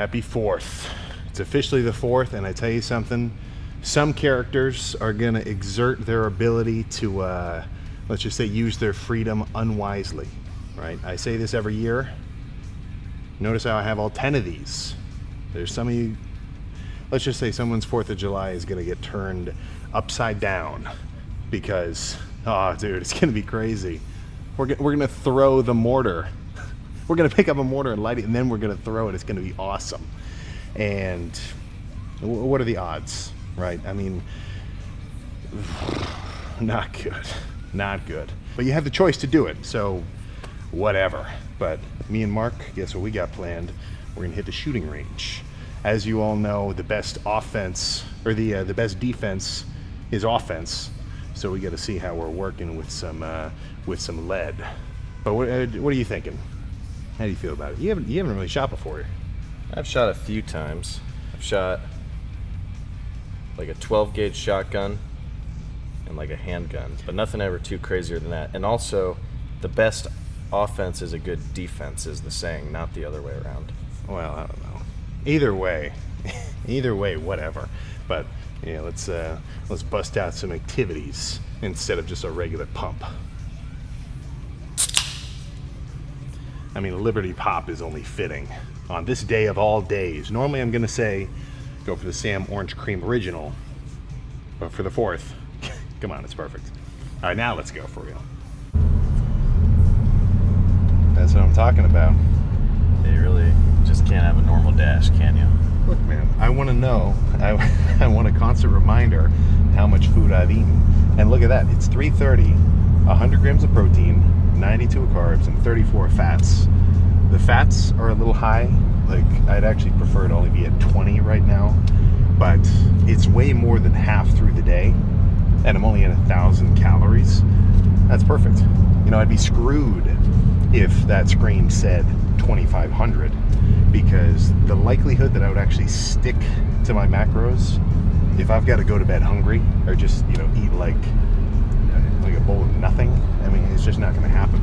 Happy 4th. It's officially the 4th, and I tell you something, some characters are going to exert their ability to, let's just say, use their freedom unwisely, right? I say this every year. Notice how I have all 10 of these. There's some of you, let's just say someone's 4th of July is going to get turned upside down because, oh, dude, it's going to be crazy. We're going to throw the mortar. We're going to pick up a mortar and light it, and then we're going to throw it. It's going to be awesome. And what are the odds, right? I mean, not good. Not good. But you have the choice to do it, so whatever. But me and Mark, guess what we got planned? We're going to hit the shooting range. As you all know, the best offense, or the best defense is offense. So we got to see how we're working with some lead. But what are you thinking? How do you feel about it? You haven't really shot before. I've shot a few times. I've shot like a 12 gauge shotgun and like a handgun, but nothing ever too crazier than that. And also, the best offense is a good defense, is the saying, not the other way around. Well, I don't know. Either way, whatever. But yeah, let's bust out some activities instead of just a regular pump. I mean, a Liberty Pop is only fitting on this day of all days. Normally I'm gonna say go for the Sam Orange Cream Original, but for the 4th, come on, it's perfect. All right, now let's go for real. That's what I'm talking about. You really just can't have a normal dash, can you? Look, man, I want to know, I want a constant reminder how much food I've eaten. And look at that, it's 330, 100 grams of protein, 92 carbs, and 34 fats. The fats are a little high. Like, I'd actually prefer to only be at 20 right now, but it's way more than half through the day, and I'm only at 1,000 calories. That's perfect. You know, I'd be screwed if that screen said 2,500, because the likelihood that I would actually stick to my macros if I've got to go to bed hungry or just, you know, eat like a bowl of nothing, I mean, it's just not going to happen,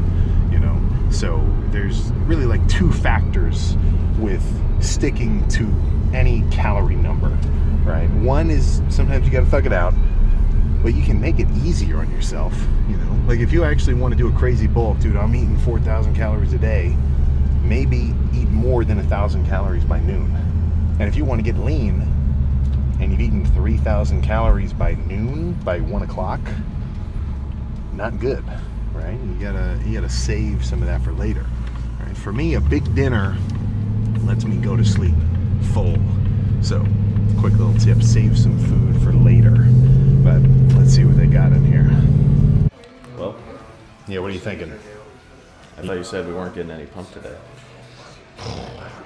you know. So there's really like 2 factors with sticking to any calorie number, right? One is sometimes you got to thug it out, but you can make it easier on yourself, you know. Like if you actually want to do a crazy bulk, dude, I'm eating 4,000 calories a day, maybe eat more than 1,000 calories by noon. And if you want to get lean and you've eaten 3,000 calories by noon, by 1 o'clock, not good, right? You gotta save some of that for later. Right? For me, a big dinner lets me go to sleep full. So, quick little tip: save some food for later. But let's see what they got in here. Well, yeah, what are you thinking? I thought you said we weren't getting any pump today.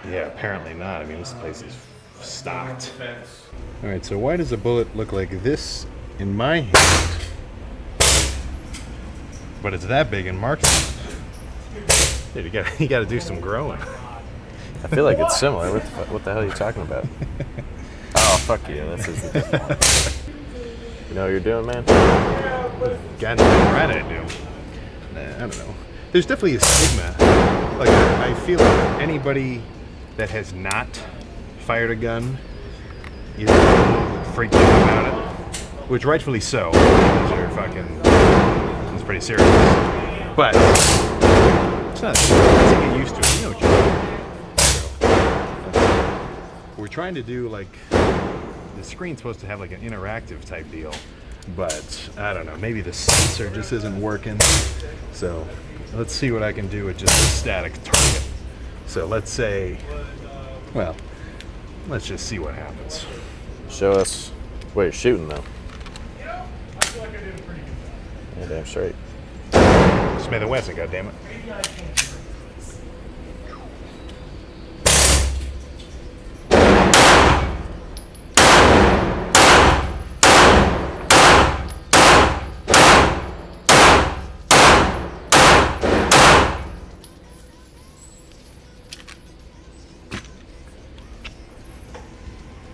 Yeah, apparently not. I mean, this place is stocked. All right, so why does a bullet look like this in my hand? But it's that big in Mark's hand. Dude, you gotta do some growing. I feel like it's similar. What the hell are you talking about? Oh, fuck you. That's just... You know what you're doing, man? God damn right I do. Nah, I don't know. There's definitely a stigma. Like, I feel like anybody that has not fired a gun is freaked out about it. Which rightfully so. Because you're fucking... It's pretty serious. But it's not. Once you get used to it, you know what you're doing. So, we're trying to do like, the screen's supposed to have like an interactive type deal, but I don't know, maybe the sensor just isn't working. So let's see what I can do with just a static target. So let's say, well, let's just see what happens. Show us where you're shooting though. Yeah, damn straight. Smith & Wesson, goddammit.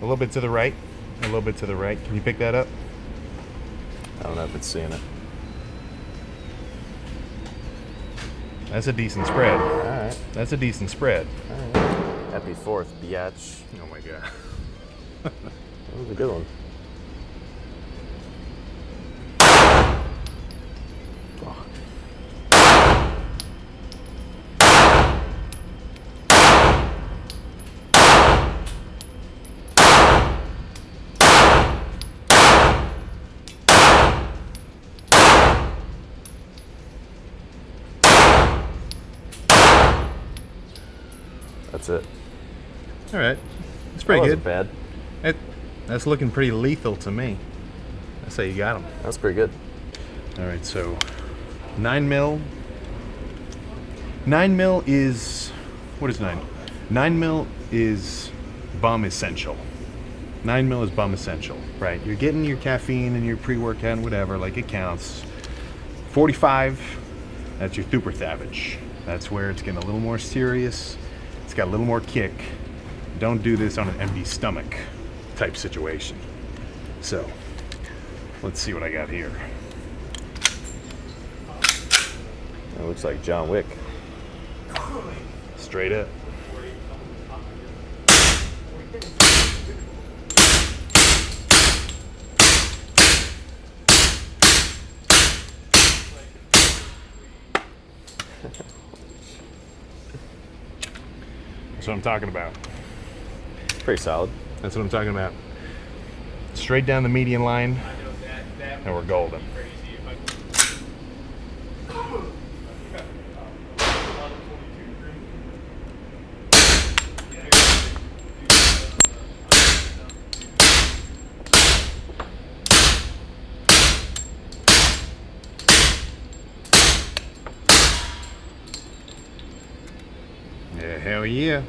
A little bit to the right. A little bit to the right. Can you pick that up? I don't know if it's seeing it. That's a decent spread. All right. That's a decent spread. All right. Happy 4th, biatch. Oh my god. That was a good one. That's it. All right, it's pretty That good. wasn't bad. That's looking pretty lethal to me. I say you got him. That's pretty good. All right, so 9mm. 9mm is, what is 9? 9mm is bum essential. 9mm is bum essential, right? You're getting your caffeine and your pre-workout and whatever, like it counts. 45, that's your super savage. That's where it's getting a little more serious. It's got a little more kick. Don't do this on an empty stomach type situation. So, let's see what I got here. That looks like John Wick. Straight up. That's what I'm talking about. Pretty solid. That's what I'm talking about. Straight down the median line, and we're golden. Yeah, hell yeah.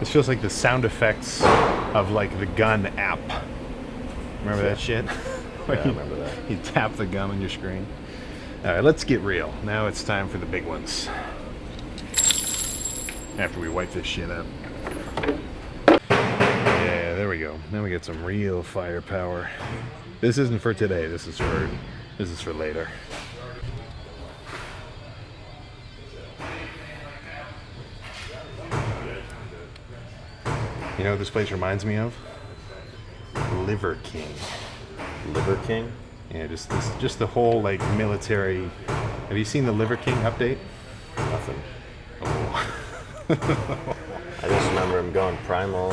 This feels like the sound effects of like the gun app. Remember that shit? Yeah, I remember that. You tap the gun on your screen. All right, let's get real. Now it's time for the big ones. After we wipe this shit up. Yeah, there we go. Now we get some real firepower. This isn't for today. This is for later. You know what this place reminds me of? Liver King. Liver King? Yeah, just the whole like military. Have you seen the Liver King update? Nothing. Oh. I just remember him going primal.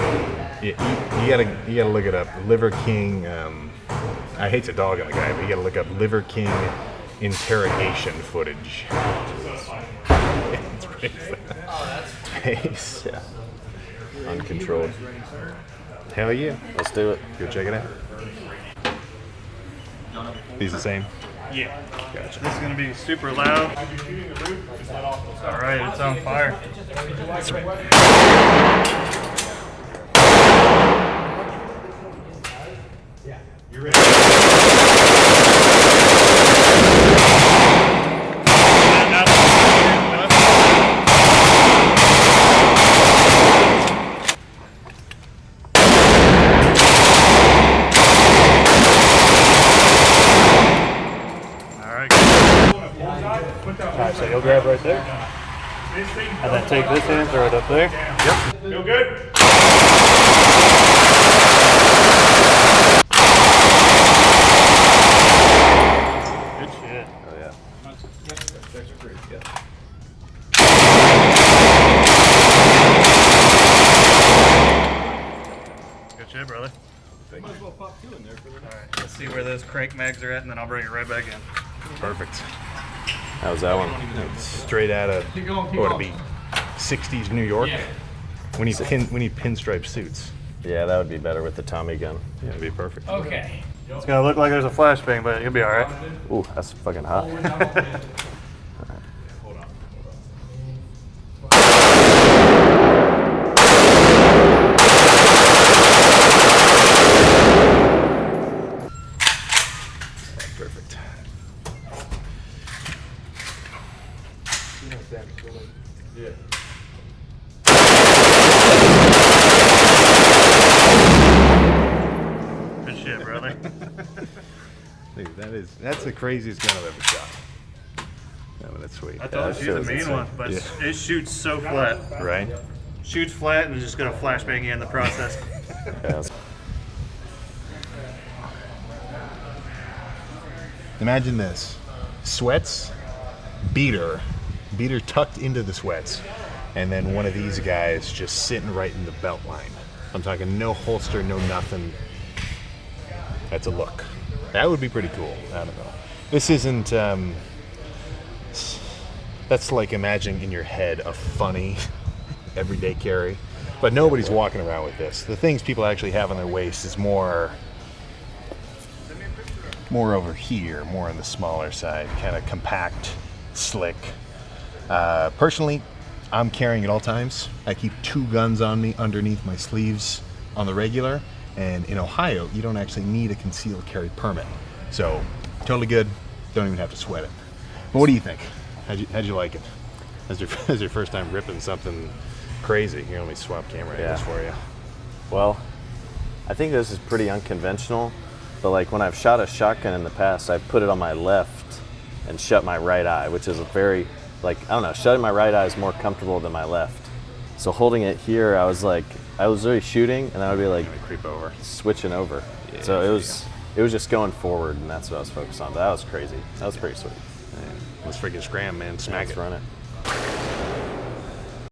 Yeah, you gotta look it up. Liver King. I hate to dog on the guy, but you gotta look up Liver King interrogation footage. It's pretty face. Yeah. Uncontrolled. Hell yeah. Let's do it. Go check it out. These the same? Yeah. Gotcha. This is going to be super loud. All right, it's on fire. You ready? Alright, so you'll grab right there. And then take this hand, throw it up there. Yep. Feel good? Good shit. Oh yeah. Good shit, brother. Might as well pop two in there for the Alright, let's see where those crank mags are at, and then I'll bring it right back in. Perfect. How's that one? Straight out of what would it be? 60s New York. We need pinstripe suits. Yeah, that would be better with the Tommy gun. Yeah, it'd be perfect. Okay. It's gonna look like there's a flashbang, but you'll be all right. Ooh, that's fucking hot. Perfect. Good shit, brother. Dude, that's the craziest gun I've ever shot. No, but that's sweet. I thought that it shit was was the main insane. one, but Yeah. it shoots so flat. Right? Shoots flat and is just gonna flashbang you in the process. Yeah, Imagine this. Sweats, beater tucked into the sweats, and then one of these guys just sitting right in the belt line. I'm talking no holster, no nothing. That's a look. That would be pretty cool. I don't know. This isn't, that's like imagining in your head a funny everyday carry. But nobody's walking around with this. The things people actually have on their waist is more over here, more on the smaller side, kind of compact, slick. Personally, I'm carrying at all times. I keep 2 guns on me underneath my sleeves on the regular, and in Ohio, you don't actually need a concealed carry permit. So, totally good, don't even have to sweat it. But what do you think? How'd you like it? As your first time ripping something crazy? Here, let me swap camera angles for you. well, I think this is pretty unconventional, but like when I've shot a shotgun in the past, I put it on my left and shut my right eye, which is a very, like, I don't know, shutting my right eye is more comfortable than my left. So holding it here, I was really shooting, and I would be like Let me creep over. switching over. So it was just going forward, and that's what I was focused on. But that was crazy. That was pretty sweet. Let's freaking scram, man. Smack Let's it. run it.